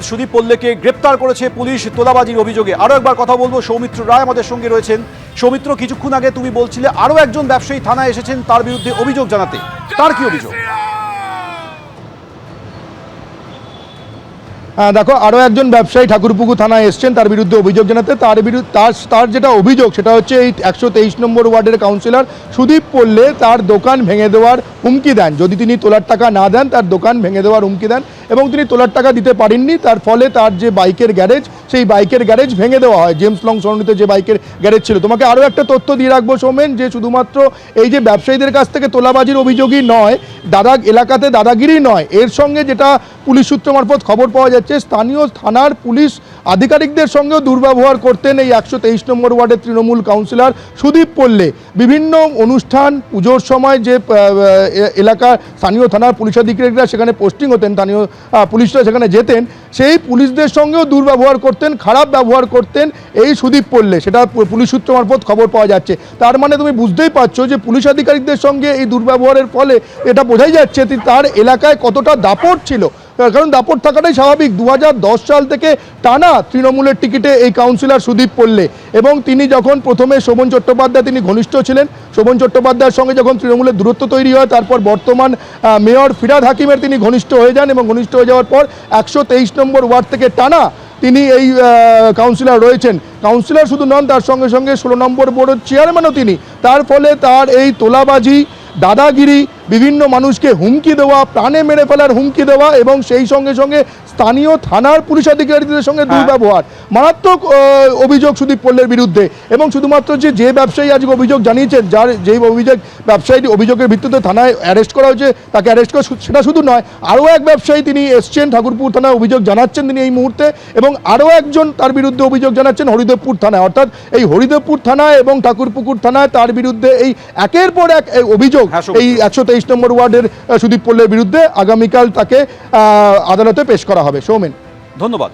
সুদীপ পল্লেকে গ্রেপ্তার করেছে পুলিশ তোলাবাজির অভিযোগে। আরও একবার কথা বলবো, সৌমিত্র রায় আমাদের সঙ্গে রয়েছেন। সৌমিত্র, কিছুক্ষণ আগে তুমি বলছিলে আরও একজন ব্যবসায়ী থানায় এসেছেন তার বিরুদ্ধে অভিযোগ জানাতে, তার কি অভিযোগ? দেখো, আরও একজন ব্যবসায়ী ঠাকুরপুকুর থানায় এসছেন তার বিরুদ্ধে অভিযোগ জানাতে। তার যেটা অভিযোগ সেটা হচ্ছে এই 123 নম্বর ওয়ার্ডের কাউন্সিলর সুদীপ পল্লে তার দোকান ভেঙে দেওয়ার হুমকি দেন। যদি তিনি তোলার টাকা না দেন তার দোকান ভেঙে দেওয়ার হুমকি দেন, এবং তিনি তোলার টাকা দিতে পারেননি। তার ফলে তার যে বাইকের গ্যারেজ, সেই বাইকের গ্যারেজ ভেঙে দেওয়া হয়। জেমস লং সরণিতে যে বাইকের গ্যারেজ ছিল। তোমাকে আরও একটা তথ্য দিয়ে রাখবো সৌমেন, যে শুধুমাত্র এই যে ব্যবসায়ীদের কাছ থেকে তোলাবাজির অভিযোগই নয়, এলাকাতে দাদাগিরি নয়, এর সঙ্গে যেটা পুলিশ সূত্র মারফত খবর পাওয়া যাচ্ছে, স্থানীয় থানার পুলিশ আধিকারিকদের সঙ্গেও দুর্ব্যবহার করতেন এই 123 নম্বর ওয়ার্ডের তৃণমূল কাউন্সিলর সুদীপ পল্লে। বিভিন্ন অনুষ্ঠান, পুজোর সময় যে এলাকার স্থানীয় থানার পুলিশ আধিকারিকরা সেখানে পোস্টিং হতেন, স্থানীয় পুলিশরা সেখানে যেতেন, সেই পুলিশদের সঙ্গেও দুর্ব্যবহার করতেন, খারাপ ব্যবহার করতেন এই সুদীপ পল্লে। সেটা পুলিশ সূত্র মারফত খবর পাওয়া যাচ্ছে। তার মানে তুমি বুঝতেই পারছো যে পুলিশ আধিকারিকদের সঙ্গে এই দুর্ব্যবহারের ফলে এটা বোঝাই যাচ্ছে তার এলাকায় কতটা দাপট ছিল। কারণ দাপট থাকাটাই স্বাভাবিক। 2010 সাল থেকে টানা তৃণমূলের টিকিটে এই কাউন্সিলর সুদীপ পল্লে, এবং তিনি যখন প্রথমে শোভন চট্টোপাধ্যায় তিনি ঘনিষ্ঠ ছিলেন, শোভন চট্টোপাধ্যায়ের সঙ্গে যখন তৃণমূলের দূরত্ব তৈরি হয়, তারপর বর্তমান মেয়র ফিরহাদ হাকিমের তিনি ঘনিষ্ঠ হয়ে যান, এবং ঘনিষ্ঠ হয়ে যাওয়ার পর 123 নম্বর ওয়ার্ড থেকে টানা তিনি এই কাউন্সিলর রয়েছেন। কাউন্সিলর শুধু নন, তার সঙ্গে সঙ্গে 16 নম্বর বোর্ডের চেয়ারম্যানও তিনি। তার ফলে তার এই তোলাবাজি, দাদাগিরি, বিভিন্ন মানুষকে হুমকি দেওয়া, প্রাণে মেরে ফেলার হুমকি দেওয়া, এবং সেই সঙ্গে সঙ্গে স্থানীয় থানার পুলিশ আধিকারিকদের সঙ্গে দুর্ব্যবহার, মারাত্মক অভিযোগ সুদীপ পল্লের বিরুদ্ধে। এবং শুধুমাত্র যে ব্যবসায়ী আজকে অভিযোগ জানিয়েছেন, যেই ব্যবসায়ী অভিযোগের ভিত্তিতে থানায় অ্যারেস্ট করা হয়েছে, তাকে অ্যারেস্ট করা, সেটা শুধু নয়, আরও এক ব্যবসায়ী তিনি এসছেন ঠাকুরপুকুর থানায় অভিযোগ জানাচ্ছেন তিনি এই মুহূর্তে, এবং আরও একজন তার বিরুদ্ধে অভিযোগ জানাচ্ছেন হরিদেবপুর থানায়। অর্থাৎ এই হরিদেবপুর থানায় এবং ঠাকুরপুকুর থানায় তার বিরুদ্ধে এই একের পর এক অভিযোগ এই 123 নম্বর ওয়ার্ডের সুদীপ পল্লের বিরুদ্ধে। আগামীকাল তাকে আদালতে পেশ করা হবে। সৌমেন, ধন্যবাদ।